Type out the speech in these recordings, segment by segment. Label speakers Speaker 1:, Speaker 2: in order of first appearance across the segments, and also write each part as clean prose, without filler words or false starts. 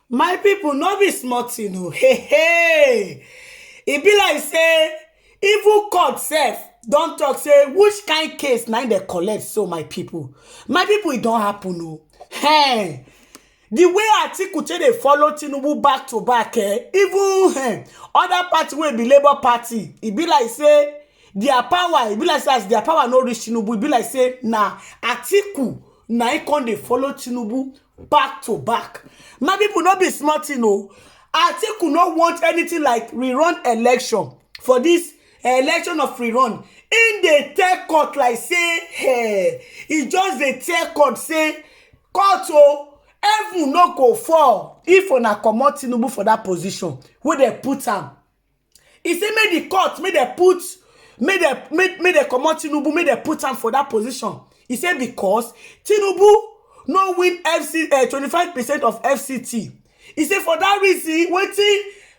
Speaker 1: My people no be small tin o. Hey, e be like say even court sef don talk say which kind case na im dey collect. So my people e don happen o. Hey, the way Atiku take dey follow Tinubu back to back, even other party wey be Labour Party, e be like say their power, e be like say as their power no reach Tinubu, e be like say na Atiku na im come dey follow Tinubu back to back. My people no be small thing o. Atiku no want anything like rerun election. For this election of rerun, im dey tell court like say e just dey tell court say court o, heaven no go fall if una comot Tinubu for that position wey dem put am. E say make the court make dem comot Tinubu, make dem put am for that position. E say because Tinubu no win 25% of FCT. E say for that reason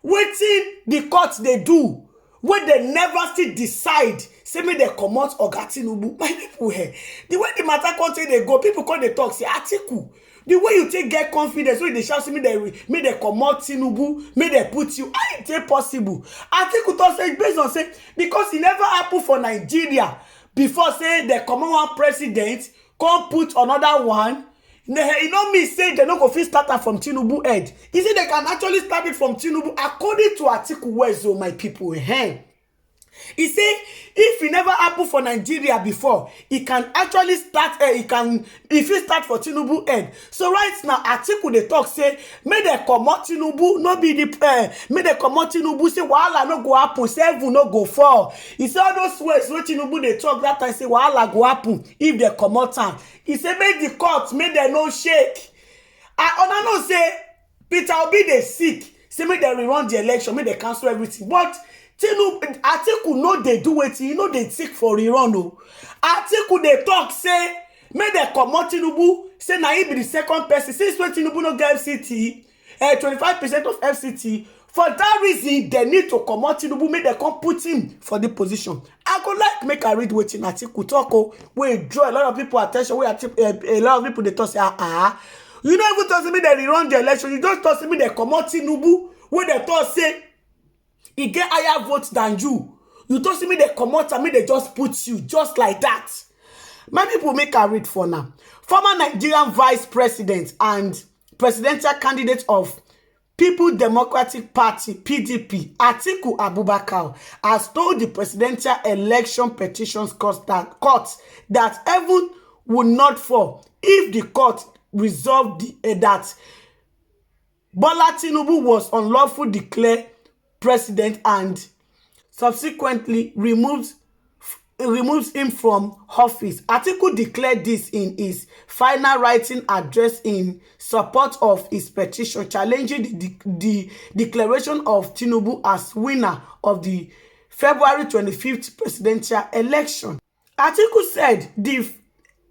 Speaker 1: wetin the court dey do wey dem never still decide say make dem comot Oga Tinubu. My people, the way the matter come take dey go, people come dey talk say Atiku, the way you take get confidence, wey dey shout say make dem comot Tinubu, make dem put you, how e take possible? Atiku talk say based on say because e never happen for Nigeria before, say dem comot one president come put another one. E no mean say dem no go fit start am from Tinubu head. E say dem can actually start it from Tinubu according to Atiku words o, my people. He say if e never happen for Nigeria before, e can actually start e fit start for Tinubu head. So right now Atiku dey talk say make dem comot Tinubu, no be the make dem comot Tinubu, say wahala no go happen, say heaven no go fall. He say all those words wey Tinubu dey talk that time, say wahala go happen if dem comot am. He say make the court make dem no shake. Una know say Peter Obi dey sick, say make dem rerun the election, make dem cancel everything. But Atiku no dey do wetin, he no dey seek for rerun o. Atiku dey talk say make dem comot Tinubu, say na him be the second person since when Tinubu no get FCT, 25% of FCT. For that reason dem need to comot Tinubu, make dem come put him for the position. I go like make I read wetin Atiku talk o, wey draw a lot of people attention, wey a lot of people dey talk say you no even talk say make dem rerun the election, you just talk say make dem comot Tinubu, wey dem talk say e get higher votes than you. You talk say make dem comot am, make dem just put you just like that. My people, make I read for now. Former Nigerian vice president and presidential candidate of People Democratic Party (PDP), Atiku Abubakar, has told the Presidential Election Petitions Court that heaven would not fall if the court resolved that Bola Tinubu was unlawfully declared president and subsequently removes him from office. Atiku declared this in his final writing address in support of his petition challenging the declaration of Tinubu as winner of the February 25th presidential election. Atiku said the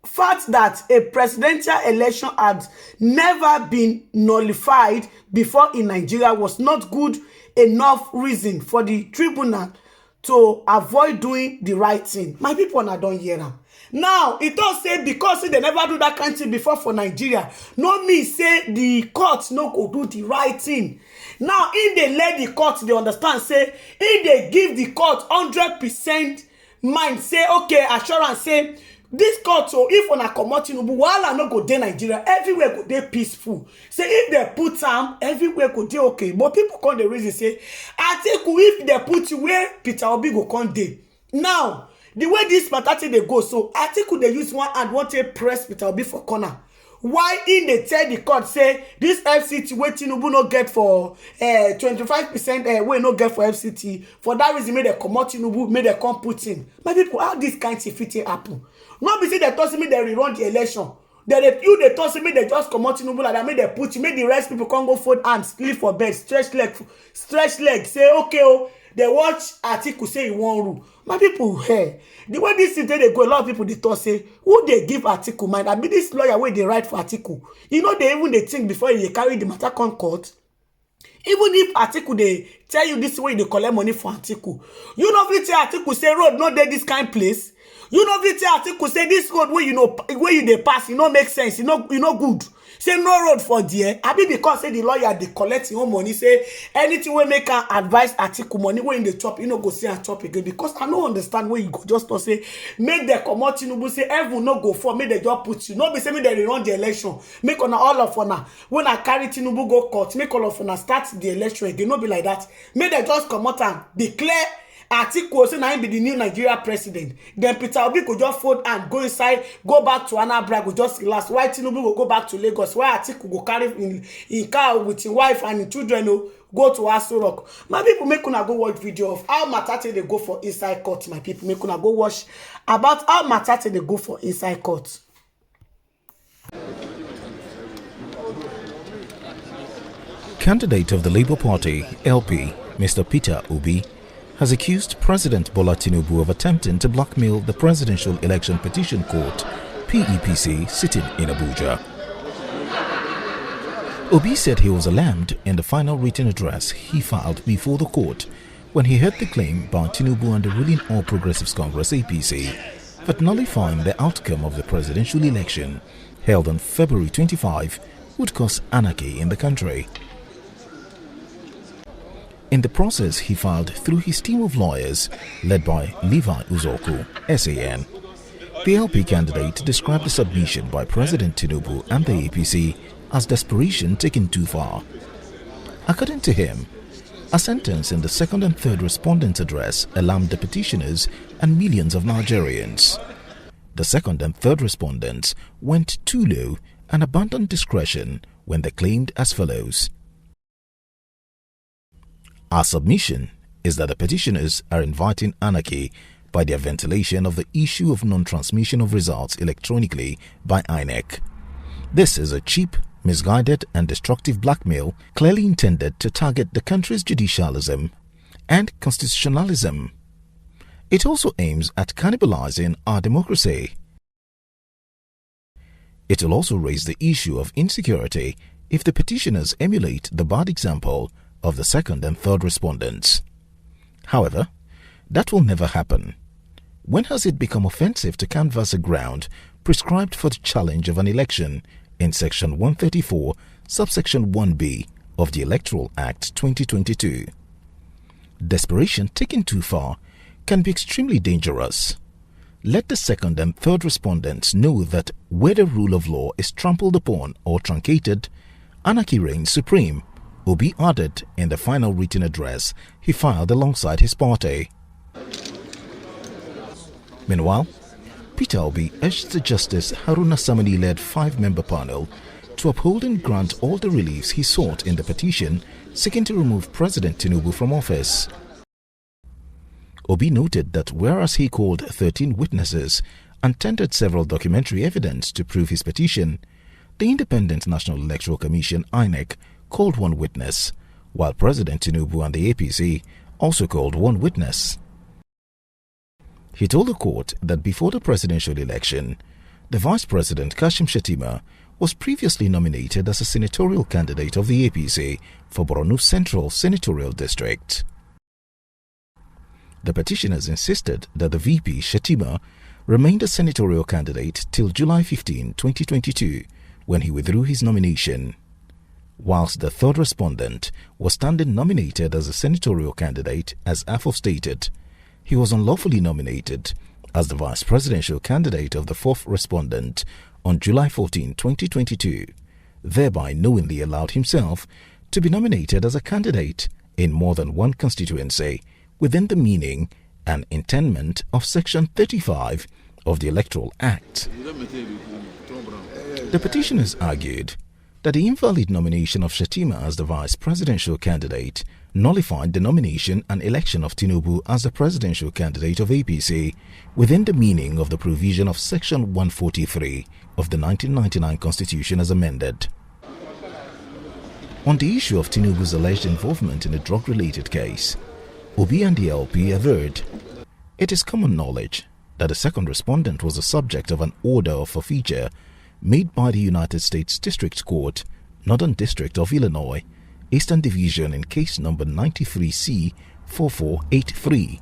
Speaker 1: fact that a presidential election had never been nullified before in Nigeria was not good enough reason for the tribunal to avoid doing the right thing. My people, na don hear am. Now e talk say because they never do that kind of thing before for Nigeria, no mean say the court no go do the right thing. Now if they let the court, they understand say if they give the court 100% mind, say okay, assurance, say this court, so if una comot Tinubu, wahala no go dey Nigeria, everywhere go dey peaceful. Say if they put am, everywhere go dey okay. But people come the reason say Atiku, if they put you where Peter Obi go come dey. Now the way this matter dey go, so Atiku dey use one hand, want to press Peter Obi for corner. Why in they tell the court say this FCT wey Tinubu no get for 25% wey no get for FCT, for that reason make dem comot Tinubu, make dem come put in. My people, how this kind of fit happen? No be say dem talk say make dem rerun the election. You talk say make dem just comot Tinubu like that, make dem put you, make the rest people come go fold hands, sleep for bed, stretch leg, say okay oh, they watch Atiku say he wan rule. My people, the way this thing dey go, a lot of people dey talk say who dey give Atiku mind? I be this lawyer wey dey write for Atiku. You know they even dey think before they carry the matter come court. Even if Atiku dey tell you this way, they collect money for Atiku, you know fit say Atiku say road no dey this kind place. You know, Vite Atiku say this road where you dey pass, make sense, good. Say no road for there. I be because say the lawyer they collect your own money. Say anything we make an advice Atiku money when in the chop, go see and chop again. Because I don't understand where you go. Just to say make the comot Tinubu say everyone no go for, make the job put you. No be say me they run the election. Make on all of una. When I carry Tinubu go court, make all of una start the election again. No be like that. Make the just come out and declare Atiku say na him be the new Nigeria president. Then Peter Obi go just fold and go inside, go back to Anambra, go just relax. Why Tinubu go back to Lagos? Why Atiku go carry in car with his wife and his children go to Aso Rock? My people, make una go watch video of how Matate they go for inside court. My people, make una go watch about how Matate they go for inside court.
Speaker 2: Candidate of the Labour Party, LP, Mr. Peter Obi, has accused President Bola Tinubu of attempting to blackmail the Presidential Election Petition Court, PEPC, sitting in Abuja. Obi said he was alarmed in the final written address he filed before the court when he heard the claim by Tinubu and the ruling All Progressives Congress APC that nullifying the outcome of the presidential election held on February 25 would cause anarchy in the country. In the process he filed through his team of lawyers led by Levi Uzoku, SAN. The LP candidate described the submission by President Tinubu and the APC as desperation taken too far. According to him, a sentence in the second and third respondents' address alarmed the petitioners and millions of Nigerians. The second and third respondents went too low and abandoned discretion when they claimed as follows. Our submission is that the petitioners are inviting anarchy by their ventilation of the issue of non-transmission of results electronically by INEC. This is a cheap, misguided and destructive blackmail clearly intended to target the country's judicialism and constitutionalism. It also aims at cannibalizing our democracy. It will also raise the issue of insecurity if the petitioners emulate the bad example of the second and third respondents. However, that will never happen. When has it become offensive to canvass a ground prescribed for the challenge of an election in Section 134, subsection 1b of the Electoral Act 2022? Desperation taken too far can be extremely dangerous. Let the second and third respondents know that where the rule of law is trampled upon or truncated, anarchy reigns supreme, Obi added in the final written address he filed alongside his party. Meanwhile, Peter Obi urged the Justice Haruna Samani-led 5-member panel to uphold and grant all the reliefs he sought in the petition seeking to remove President Tinubu from office. Obi noted that whereas he called 13 witnesses and tendered several documentary evidence to prove his petition, the Independent National Electoral Commission (INEC) called one witness, while President Tinubu and the APC also called one witness. He told the court that before the presidential election, the Vice President Kashim Shettima was previously nominated as a senatorial candidate of the APC for Borno Central Senatorial District. The petitioners insisted that the VP Shettima remained a senatorial candidate till July 15, 2022, when he withdrew his nomination. Whilst the third respondent was standing nominated as a senatorial candidate, as AFO stated, he was unlawfully nominated as the vice presidential candidate of the fourth respondent on July 14, 2022, thereby knowingly allowed himself to be nominated as a candidate in more than one constituency within the meaning and intendment of Section 35 of the Electoral Act. The petitioners argued that the invalid nomination of Shettima as the vice presidential candidate nullified the nomination and election of Tinubu as the presidential candidate of APC within the meaning of the provision of Section 143 of the 1999 Constitution as amended. On the issue of Tinubu's alleged involvement in a drug-related case, Obi and the LP averred it is common knowledge that the second respondent was the subject of an order of forfeiture made by the United States District Court, Northern District of Illinois, Eastern Division in case number 93C4483.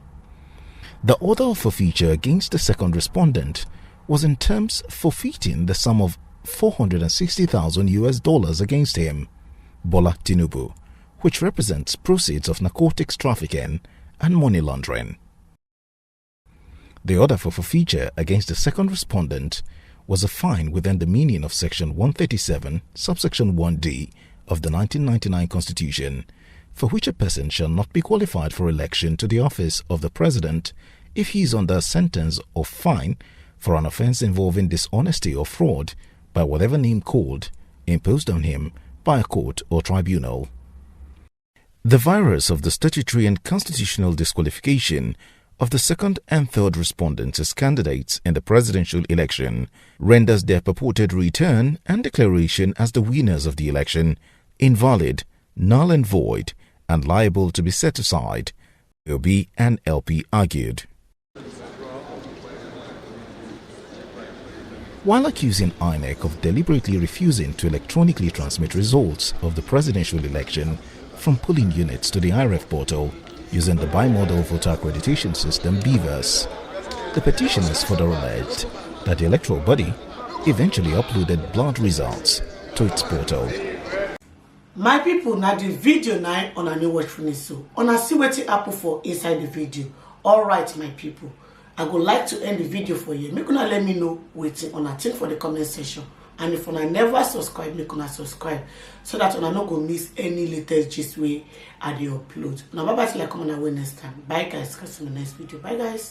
Speaker 2: The order of forfeiture against the second respondent was in terms forfeiting the sum of $460,000 against him, Bola Tinubu, which represents proceeds of narcotics trafficking and money laundering. The order for forfeiture against the second respondent was a fine within the meaning of Section 137, subsection 1d of the 1999 Constitution, for which a person shall not be qualified for election to the office of the President if he is under a sentence of fine for an offence involving dishonesty or fraud by whatever name called, imposed on him by a court or tribunal. The virus of the statutory and constitutional disqualification of the second and third respondents as candidates in the presidential election renders their purported return and declaration as the winners of the election invalid, null and void, and liable to be set aside, Obi and LP argued. While accusing INEC of deliberately refusing to electronically transmit results of the presidential election from polling units to the IREF portal using the bimodal voter accreditation system BVAS, the petitioners further alleged that the electoral body eventually uploaded blood results to its portal.
Speaker 1: My people, now the video now on a new watch finish, so on a see what happen for inside the video. All right, my people, I would like to end the video for you. Make una let me know waiting on a thing for the comment section, and if una never subscribe, make una subscribe so that una not go miss any latest gist way I dey upload. Now bye bye till I come on away next time. Bye guys, catch you in the next video. Bye guys.